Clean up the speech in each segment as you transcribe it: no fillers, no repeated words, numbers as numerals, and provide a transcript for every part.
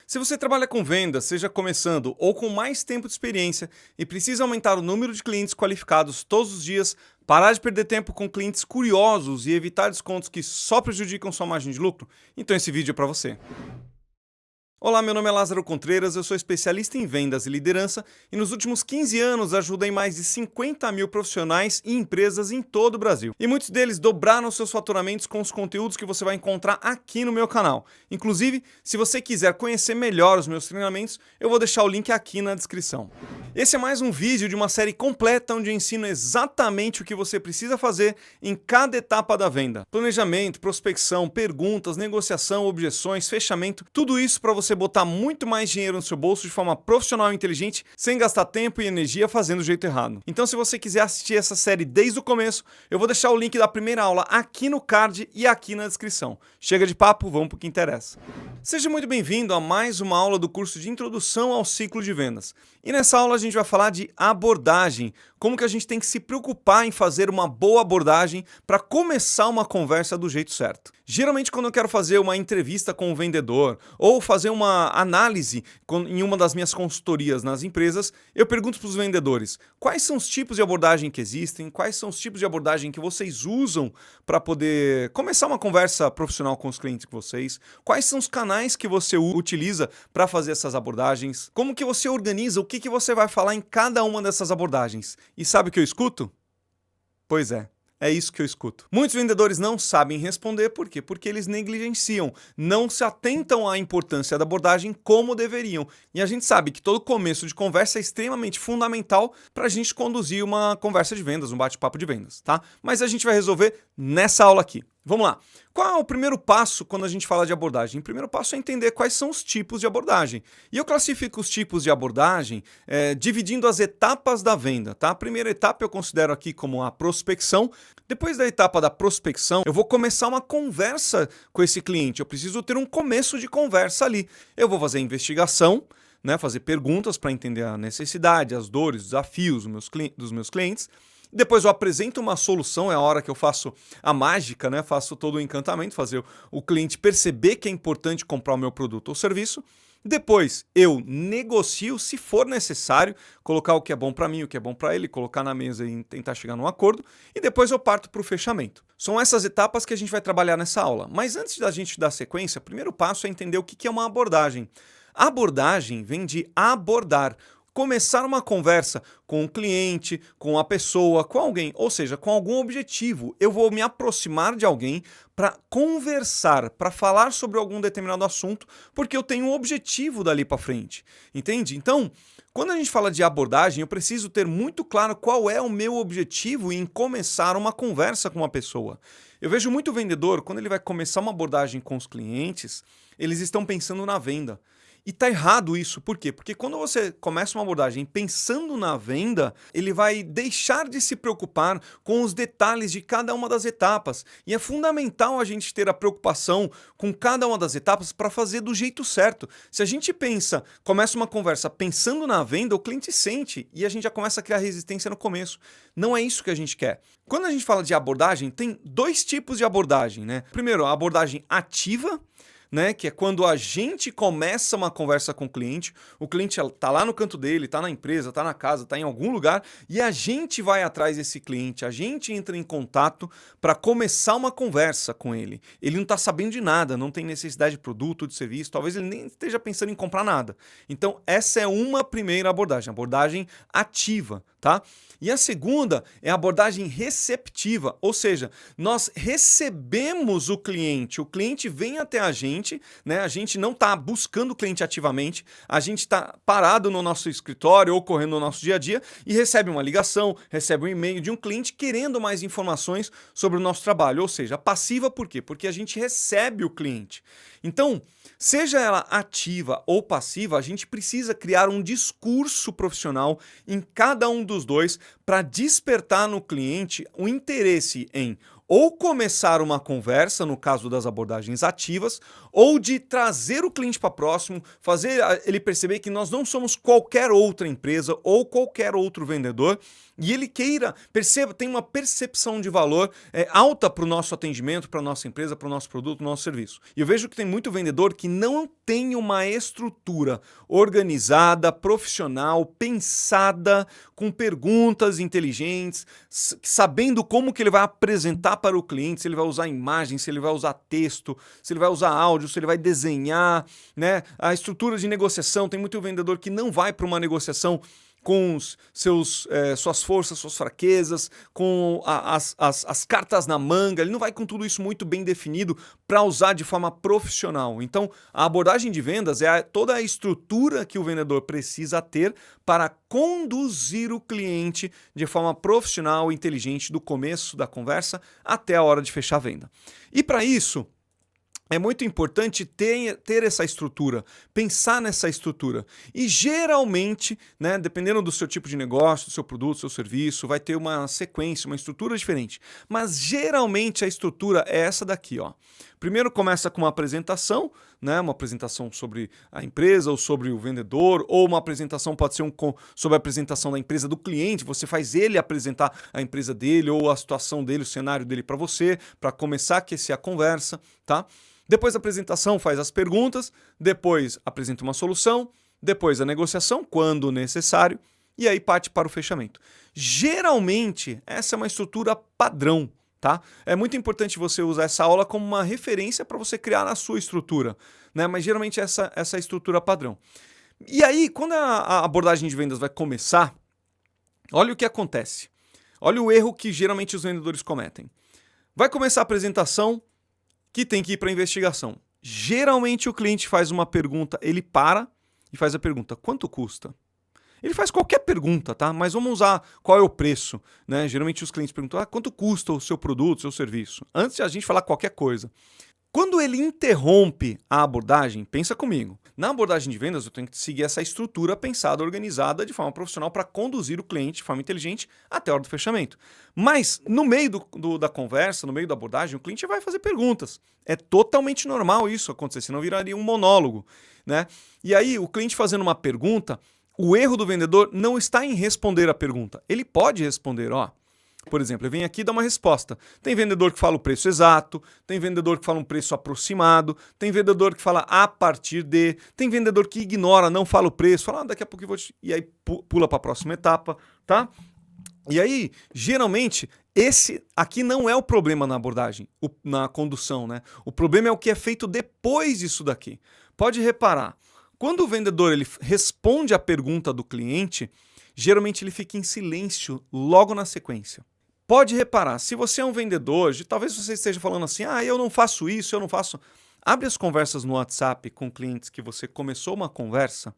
Se você trabalha com vendas, seja começando ou com mais tempo de experiência e precisa aumentar o número de clientes qualificados todos os dias, parar de perder tempo com clientes curiosos e evitar descontos que só prejudicam sua margem de lucro, então esse vídeo é para você. Olá, meu nome é Lázaro Contreiras, eu sou especialista em vendas e liderança e nos últimos 15 anos ajudei mais de 50 mil profissionais e empresas em todo o Brasil. E muitos deles dobraram seus faturamentos com os conteúdos que você vai encontrar aqui no meu canal. Inclusive, se você quiser conhecer melhor os meus treinamentos, eu vou deixar o link aqui na descrição. Esse é mais um vídeo de uma série completa onde eu ensino exatamente o que você precisa fazer em cada etapa da venda. Planejamento, prospecção, perguntas, negociação, objeções, fechamento, tudo isso para você botar muito mais dinheiro no seu bolso de forma profissional e inteligente, sem gastar tempo e energia fazendo do jeito errado. Então, se você quiser assistir essa série desde o começo, eu vou deixar o link da primeira aula aqui no card e aqui na descrição. Chega de papo, vamos para o que interessa. Seja muito bem-vindo a mais uma aula do curso de Introdução ao Ciclo de Vendas. E nessa aula a gente vai falar de abordagem, como que a gente tem que se preocupar em fazer uma boa abordagem para começar uma conversa do jeito certo. Geralmente quando eu quero fazer uma entrevista com um vendedor ou fazer uma análise em uma das minhas consultorias nas empresas, eu pergunto para os vendedores quais são os tipos de abordagem que existem, quais são os tipos de abordagem que vocês usam para poder começar uma conversa profissional com os clientes de vocês, quais são os canais que você utiliza para fazer essas abordagens, como que você organiza, o que você vai falar em cada uma dessas abordagens. E sabe o que eu escuto? Pois é isso que eu escuto. Muitos vendedores não sabem responder, por quê? Porque eles negligenciam, não se atentam à importância da abordagem como deveriam. E a gente sabe que todo começo de conversa é extremamente fundamental para a gente conduzir uma conversa de vendas, um bate-papo de vendas, tá? Mas a gente vai resolver nessa aula aqui. Vamos lá. Qual é o primeiro passo quando a gente fala de abordagem? O primeiro passo é entender quais são os tipos de abordagem. E eu classifico os tipos de abordagem dividindo as etapas da venda, tá? A primeira etapa eu considero aqui como a prospecção. Depois da etapa da prospecção, eu vou começar uma conversa com esse cliente. Eu preciso ter um começo de conversa ali. Eu vou fazer investigação, fazer perguntas para entender a necessidade, as dores, os desafios dos meus clientes. Depois eu apresento uma solução, é a hora que eu faço a mágica, faço todo o encantamento, fazer o cliente perceber que é importante comprar o meu produto ou serviço. Depois eu negocio, se for necessário, colocar o que é bom para mim, o que é bom para ele, colocar na mesa e tentar chegar num acordo. E depois eu parto para o fechamento. São essas etapas que a gente vai trabalhar nessa aula. Mas antes da gente dar sequência, o primeiro passo é entender o que é uma abordagem. A abordagem vem de abordar. Começar uma conversa com o cliente, com a pessoa, com alguém, ou seja, com algum objetivo. Eu vou me aproximar de alguém para conversar, para falar sobre algum determinado assunto, porque eu tenho um objetivo dali para frente, entende? Então, quando a gente fala de abordagem, eu preciso ter muito claro qual é o meu objetivo em começar uma conversa com uma pessoa. Eu vejo muito vendedor, quando ele vai começar uma abordagem com os clientes, eles estão pensando na venda. E tá errado isso, por quê? Porque quando você começa uma abordagem pensando na venda, ele vai deixar de se preocupar com os detalhes de cada uma das etapas. E é fundamental a gente ter a preocupação com cada uma das etapas para fazer do jeito certo. Se a gente começa uma conversa pensando na venda, o cliente sente e a gente já começa a criar resistência no começo. Não é isso que a gente quer. Quando a gente fala de abordagem, tem dois tipos de abordagem, Primeiro, a abordagem ativa, que é quando a gente começa uma conversa com o cliente está lá no canto dele, está na empresa, está na casa, está em algum lugar, e a gente vai atrás desse cliente, a gente entra em contato para começar uma conversa com ele. Ele não está sabendo de nada, não tem necessidade de produto, de serviço, talvez ele nem esteja pensando em comprar nada. Então, essa é uma primeira abordagem ativa, tá? E a segunda é a abordagem receptiva, ou seja, nós recebemos o cliente vem até a gente não está buscando o cliente ativamente, a gente está parado no nosso escritório ou correndo no nosso dia a dia e recebe uma ligação, recebe um e-mail de um cliente querendo mais informações sobre o nosso trabalho, ou seja, passiva por quê? Porque a gente recebe o cliente. Então, seja ela ativa ou passiva, a gente precisa criar um discurso profissional em cada um dos dois para despertar no cliente o interesse em ou começar uma conversa, no caso das abordagens ativas, ou de trazer o cliente para próximo, fazer ele perceber que nós não somos qualquer outra empresa ou qualquer outro vendedor, e ele tem uma percepção de valor alta para o nosso atendimento, para a nossa empresa, para o nosso produto, para o nosso serviço. E eu vejo que tem muito vendedor que não tem uma estrutura organizada, profissional, pensada, com perguntas inteligentes, sabendo como que ele vai apresentar para o cliente, se ele vai usar imagem, se ele vai usar texto, se ele vai usar áudio, se ele vai desenhar, né? A estrutura de negociação, tem muito vendedor que não vai para uma negociação com suas forças, suas fraquezas, com as cartas na manga, ele não vai com tudo isso muito bem definido para usar de forma profissional. Então, a abordagem de vendas é toda a estrutura que o vendedor precisa ter para conduzir o cliente de forma profissional e inteligente do começo da conversa até a hora de fechar a venda. E para isso, é muito importante ter essa estrutura, pensar nessa estrutura. E geralmente, né, dependendo do seu tipo de negócio, do seu produto, do seu serviço, vai ter uma sequência, uma estrutura diferente. Mas geralmente a estrutura é essa daqui, ó. Primeiro começa com uma apresentação, né, uma apresentação sobre a empresa ou sobre o vendedor, ou uma apresentação pode ser sobre a apresentação da empresa do cliente, você faz ele apresentar a empresa dele ou a situação dele, o cenário dele para você, para começar a aquecer a conversa, tá? Depois da apresentação faz as perguntas, depois apresenta uma solução, depois a negociação, quando necessário, e aí parte para o fechamento. Geralmente, essa é uma estrutura padrão, tá? É muito importante você usar essa aula como uma referência para você criar a sua estrutura, né? Mas geralmente essa é a estrutura padrão. E aí, quando a abordagem de vendas vai começar, olha o que acontece. Olha o erro que geralmente os vendedores cometem. Vai começar a apresentação, que tem que ir para a investigação. Geralmente o cliente faz uma pergunta, ele para e faz a pergunta, quanto custa? Ele faz qualquer pergunta, tá? Mas vamos usar qual é o preço, né? Geralmente os clientes perguntam, quanto custa o seu produto, o seu serviço? Antes de a gente falar qualquer coisa. Quando ele interrompe a abordagem, pensa comigo. Na abordagem de vendas, eu tenho que seguir essa estrutura pensada, organizada de forma profissional para conduzir o cliente de forma inteligente até a hora do fechamento. Mas no meio da conversa, no meio da abordagem, o cliente vai fazer perguntas. É totalmente normal isso acontecer, senão viraria um monólogo, né? E aí, o cliente fazendo uma pergunta, o erro do vendedor não está em responder a pergunta. Ele pode responder, por exemplo, ele vem aqui e dá uma resposta. Tem vendedor que fala o preço exato, tem vendedor que fala um preço aproximado, tem vendedor que fala a partir de, tem vendedor que ignora, não fala o preço, fala daqui a pouco eu vou e aí pula para a próxima etapa, tá? E aí, geralmente, esse aqui não é o problema na abordagem, na condução, né? O problema é o que é feito depois disso daqui. Pode reparar, quando o vendedor ele responde a pergunta do cliente, geralmente ele fica em silêncio logo na sequência. Pode reparar, se você é um vendedor, talvez você esteja falando assim, eu não faço isso, eu não faço... Abre as conversas no WhatsApp com clientes que você começou uma conversa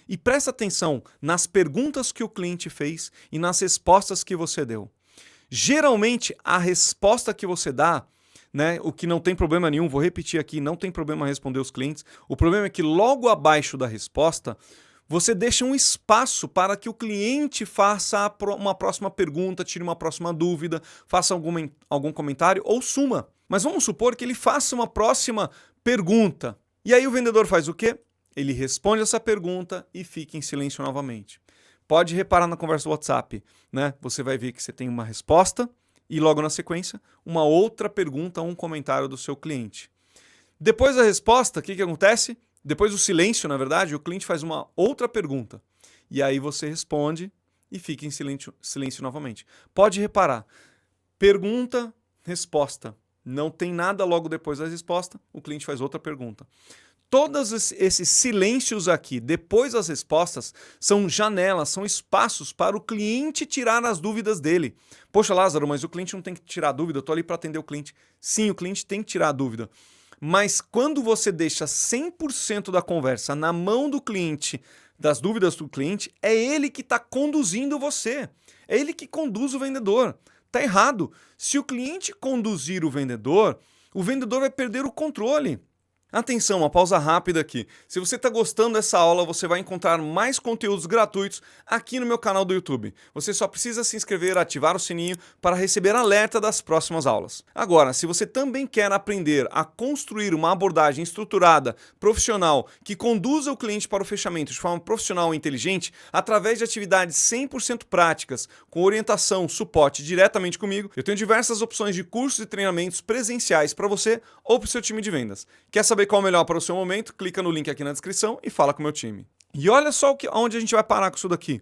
e presta atenção nas perguntas que o cliente fez e nas respostas que você deu. Geralmente, a resposta que você dá, né, o que não tem problema nenhum, vou repetir aqui, não tem problema responder os clientes, o problema é que logo abaixo da resposta, você deixa um espaço para que o cliente faça uma próxima pergunta, tire uma próxima dúvida, faça algum comentário ou suma. Mas vamos supor que ele faça uma próxima pergunta. E aí o vendedor faz o quê? Ele responde essa pergunta e fica em silêncio novamente. Pode reparar na conversa do WhatsApp, né? Você vai ver que você tem uma resposta e logo na sequência uma outra pergunta ou um comentário do seu cliente. Depois da resposta, o que acontece? Depois do silêncio, na verdade, o cliente faz uma outra pergunta. E aí você responde e fica em silêncio novamente. Pode reparar. Pergunta, resposta. Não tem nada logo depois da resposta, o cliente faz outra pergunta. Todos esses silêncios aqui, depois das respostas, são janelas, são espaços para o cliente tirar as dúvidas dele. Poxa, Lázaro, mas o cliente não tem que tirar a dúvida, eu estou ali para atender o cliente. Sim, o cliente tem que tirar a dúvida. Mas quando você deixa 100% da conversa na mão do cliente, das dúvidas do cliente, é ele que está conduzindo você. É ele que conduz o vendedor. Está errado. Se o cliente conduzir o vendedor vai perder o controle. Atenção, uma pausa rápida aqui. Se você está gostando dessa aula, você vai encontrar mais conteúdos gratuitos aqui no meu canal do YouTube. Você só precisa se inscrever, ativar o sininho para receber alerta das próximas aulas. Agora, se você também quer aprender a construir uma abordagem estruturada, profissional, que conduza o cliente para o fechamento de forma profissional e inteligente, através de atividades 100% práticas, com orientação, suporte diretamente comigo, eu tenho diversas opções de cursos e treinamentos presenciais para você ou para o seu time de vendas. Quer saber qual é o melhor para o seu momento? Clica no link aqui na descrição e fala com o meu time. E olha só onde a gente vai parar com isso daqui.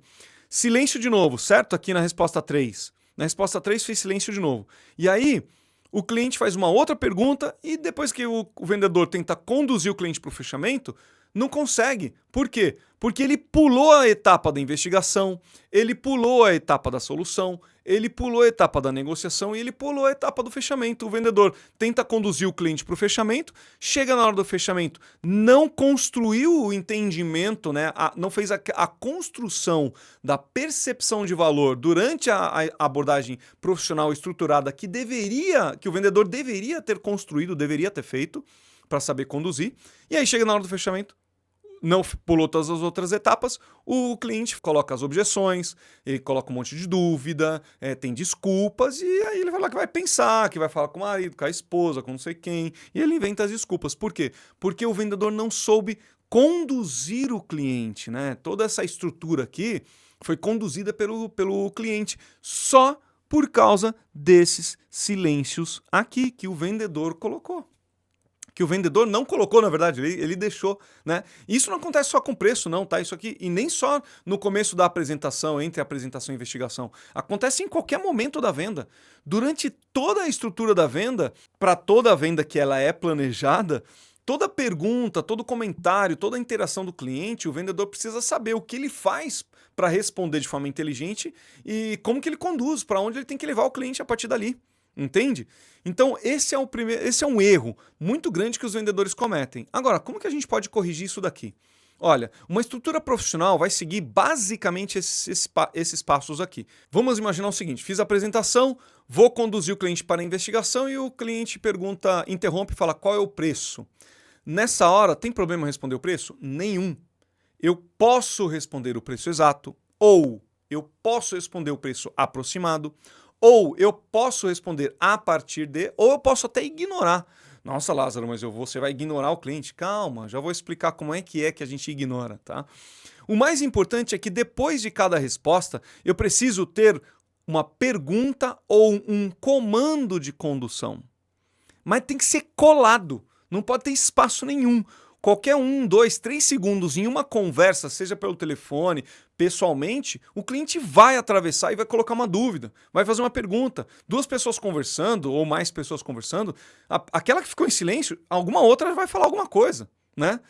Silêncio de novo, certo? Aqui na resposta 3. Na resposta 3 fez silêncio de novo. E aí, o cliente faz uma outra pergunta e depois que o vendedor tenta conduzir o cliente para o fechamento, não consegue. Por quê? Porque ele pulou a etapa da investigação, ele pulou a etapa da solução, ele pulou a etapa da negociação e ele pulou a etapa do fechamento. O vendedor tenta conduzir o cliente para o fechamento, chega na hora do fechamento, não construiu o entendimento, né? Não fez a construção da percepção de valor durante a abordagem profissional estruturada que o vendedor deveria ter construído, deveria ter feito para saber conduzir. E aí chega na hora do fechamento, não pulou todas as outras etapas, o cliente coloca as objeções, ele coloca um monte de dúvida, tem desculpas, e aí ele vai lá que vai pensar, que vai falar com o marido, com a esposa, com não sei quem, e ele inventa as desculpas. Por quê? Porque o vendedor não soube conduzir o cliente, né? Toda essa estrutura aqui foi conduzida pelo cliente só por causa desses silêncios aqui que o vendedor colocou. Que o vendedor não colocou, na verdade, ele deixou, né? Isso não acontece só com preço, não, tá? Isso aqui, e nem só no começo da apresentação, entre a apresentação e a investigação. Acontece em qualquer momento da venda. Durante toda a estrutura da venda, para toda a venda que ela é planejada, toda pergunta, todo comentário, toda a interação do cliente, o vendedor precisa saber o que ele faz para responder de forma inteligente e como que ele conduz, para onde ele tem que levar o cliente a partir dali. Entende? Então esse é um erro muito grande que os vendedores cometem. Agora, como que a gente pode corrigir isso daqui? Olha, uma estrutura profissional vai seguir basicamente esses passos aqui. Vamos imaginar o seguinte: fiz a apresentação, vou conduzir o cliente para a investigação e o cliente interrompe e fala: qual é o preço? Nessa hora, tem problema responder o preço? Nenhum. Eu posso responder o preço exato, ou eu posso responder o preço aproximado, ou eu posso responder a partir de, ou eu posso até ignorar. Nossa, Lázaro, mas você vai ignorar o cliente. Calma, já vou explicar como é que a gente ignora, tá? O mais importante é que depois de cada resposta, eu preciso ter uma pergunta ou um comando de condução. Mas tem que ser colado, não pode ter espaço nenhum. Qualquer 1, 2, 3 segundos em uma conversa, seja pelo telefone, pessoalmente, o cliente vai atravessar e vai colocar uma dúvida, vai fazer uma pergunta. Duas pessoas conversando, ou mais pessoas conversando, aquela que ficou em silêncio, alguma outra vai falar alguma coisa, né?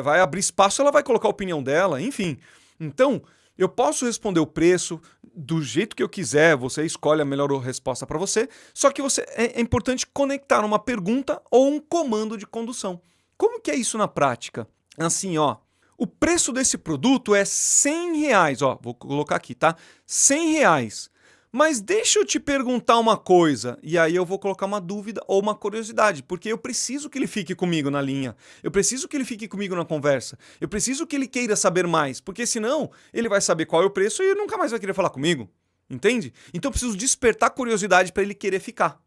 Vai abrir espaço, ela vai colocar a opinião dela, enfim. Então, eu posso responder o preço do jeito que eu quiser, você escolhe a melhor resposta para você, só que é importante conectar uma pergunta ou um comando de condução. Como que é isso na prática? Assim, ó, o preço desse produto é R$100, ó, vou colocar aqui, tá? R$100. Mas deixa eu te perguntar uma coisa, e aí eu vou colocar uma dúvida ou uma curiosidade, porque eu preciso que ele fique comigo na linha, eu preciso que ele fique comigo na conversa, eu preciso que ele queira saber mais, porque senão ele vai saber qual é o preço e nunca mais vai querer falar comigo, entende? Então eu preciso despertar curiosidade para ele querer ficar.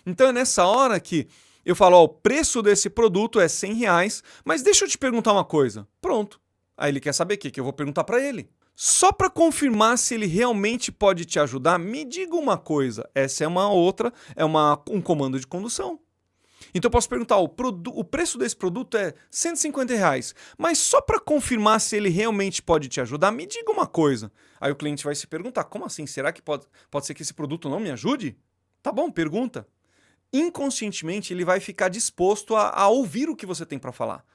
Então é nessa hora que eu falo, ó, o preço desse produto é R$100, mas deixa eu te perguntar uma coisa. Pronto. Aí ele quer saber o que eu vou perguntar para ele. Só para confirmar se ele realmente pode te ajudar, me diga uma coisa. Essa é uma outra, um comando de condução. Então eu posso perguntar, o preço desse produto é R$150, mas só para confirmar se ele realmente pode te ajudar, me diga uma coisa. Aí o cliente vai se perguntar, como assim? Será que pode ser que esse produto não me ajude? Tá bom, pergunta. Inconscientemente ele vai ficar disposto a ouvir o que você tem para falar.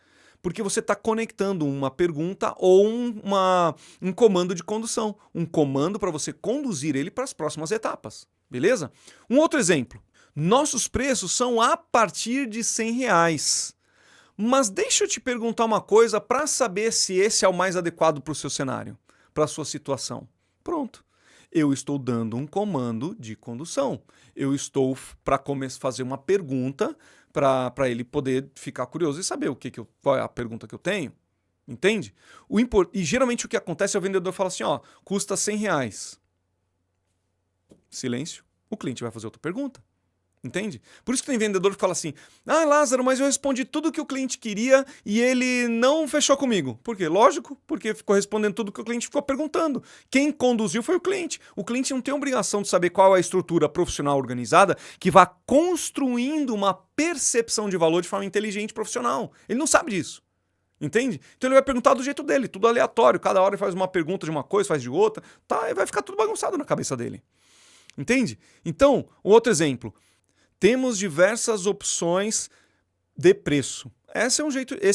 Porque você está conectando uma pergunta ou um comando de condução. Um comando para você conduzir ele para as próximas etapas. Beleza? Um outro exemplo. Nossos preços são a partir de R$100. Mas deixa eu te perguntar uma coisa para saber se esse é o mais adequado para o seu cenário, para a sua situação. Pronto. Eu estou dando um comando de condução. Eu estou para fazer uma pergunta para ele poder ficar curioso e saber qual é a pergunta que eu tenho. Entende? E geralmente o que acontece é o vendedor fala assim, ó, custa R$100. Silêncio. O cliente vai fazer outra pergunta. Entende? Por isso que tem vendedor que fala assim, ah, Lázaro, mas eu respondi tudo o que o cliente queria e ele não fechou comigo. Por quê? Lógico, porque ficou respondendo tudo o que o cliente ficou perguntando. Quem conduziu foi o cliente. O cliente não tem obrigação de saber qual é a estrutura profissional organizada que vá construindo uma percepção de valor de forma inteligente e profissional. Ele não sabe disso. Entende? Então ele vai perguntar do jeito dele, tudo aleatório. Cada hora ele faz uma pergunta de uma coisa, faz de outra, tá? E vai ficar tudo bagunçado na cabeça dele. Entende? Então, outro exemplo. Temos diversas opções de preço. Esse é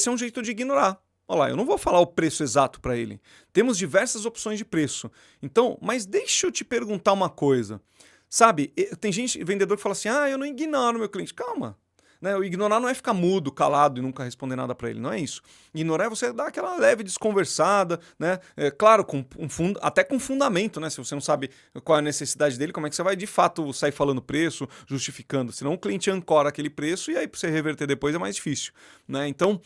um jeito de ignorar. Olha lá, eu não vou falar o preço exato para ele. Temos diversas opções de preço. Então, mas deixa eu te perguntar uma coisa. Sabe, tem vendedor que fala assim, ah, eu não ignoro meu cliente. Calma. Né? O ignorar não é ficar mudo, calado e nunca responder nada para ele, não é isso. Ignorar é você dar aquela leve desconversada, né? Claro, até com fundamento, né? Se você não sabe qual é a necessidade dele, como é que você vai de fato sair falando preço, justificando? Senão o cliente ancora aquele preço e aí para você reverter depois é mais difícil, né? Então,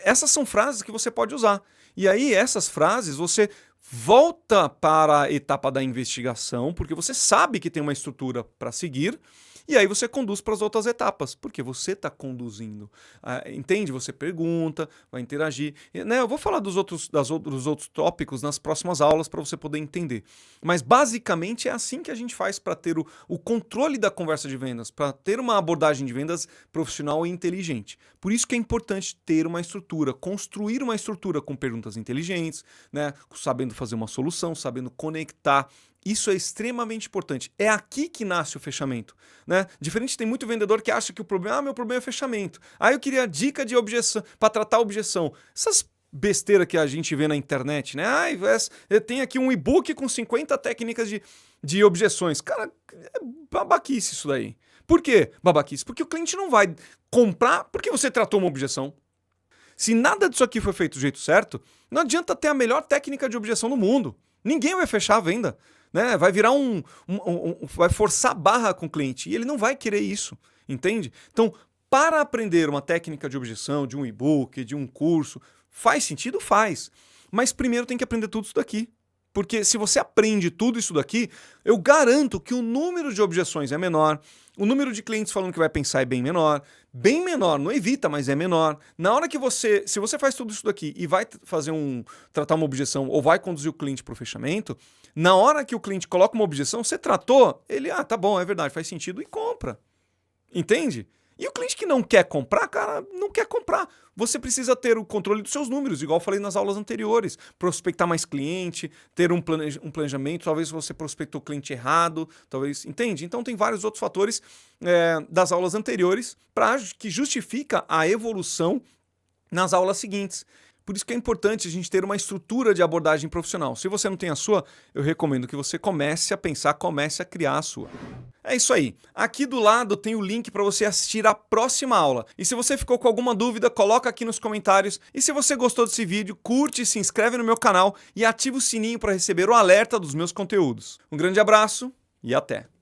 essas são frases que você pode usar. E aí, essas frases você volta para a etapa da investigação, porque você sabe que tem uma estrutura para seguir, e aí você conduz para as outras etapas, porque você está conduzindo. Entende? Você pergunta, vai interagir. Né? Eu vou falar dos outros tópicos nas próximas aulas para você poder entender. Mas basicamente é assim que a gente faz para ter o controle da conversa de vendas, para ter uma abordagem de vendas profissional e inteligente. Por isso que é importante ter uma estrutura, construir uma estrutura com perguntas inteligentes, né? Sabendo fazer uma solução, sabendo conectar. Isso é extremamente importante. É aqui que nasce o fechamento, né? Diferente, tem muito vendedor que acha que meu problema é fechamento. Aí eu queria dica de objeção, para tratar a objeção. Essas besteiras que a gente vê na internet, né? Eu tenho aqui um e-book com 50 técnicas de objeções. Cara, é babaquice isso daí. Por quê babaquice? Porque o cliente não vai comprar porque você tratou uma objeção. Se nada disso aqui foi feito do jeito certo, não adianta ter a melhor técnica de objeção do mundo. Ninguém vai fechar a venda. Né? Vai virar vai forçar a barra com o cliente e ele não vai querer isso, entende? Então, para aprender uma técnica de objeção, de um e-book, de um curso, faz sentido? Faz. Mas primeiro tem que aprender tudo isso daqui. Porque se você aprende tudo isso daqui, eu garanto que o número de objeções é menor, o número de clientes falando que vai pensar é bem menor, não evita, mas é menor. Na hora que se você faz tudo isso daqui e vai tratar uma objeção ou vai conduzir o cliente para o fechamento, na hora que o cliente coloca uma objeção, você tratou, ele, tá bom, é verdade, faz sentido e compra. Entende? E o cliente que não quer comprar, cara, não quer comprar. Você precisa ter o controle dos seus números, igual eu falei nas aulas anteriores. Prospectar mais cliente, ter um planejamento, talvez você prospectou o cliente errado, talvez, entende? Então tem vários outros fatores das aulas anteriores que justifica a evolução nas aulas seguintes. Por isso que é importante a gente ter uma estrutura de abordagem profissional. Se você não tem a sua, eu recomendo que você comece a pensar, comece a criar a sua. É isso aí. Aqui do lado tem o link para você assistir a próxima aula. E se você ficou com alguma dúvida, coloca aqui nos comentários. E se você gostou desse vídeo, curte, se inscreve no meu canal e ativa o sininho para receber o alerta dos meus conteúdos. Um grande abraço e até!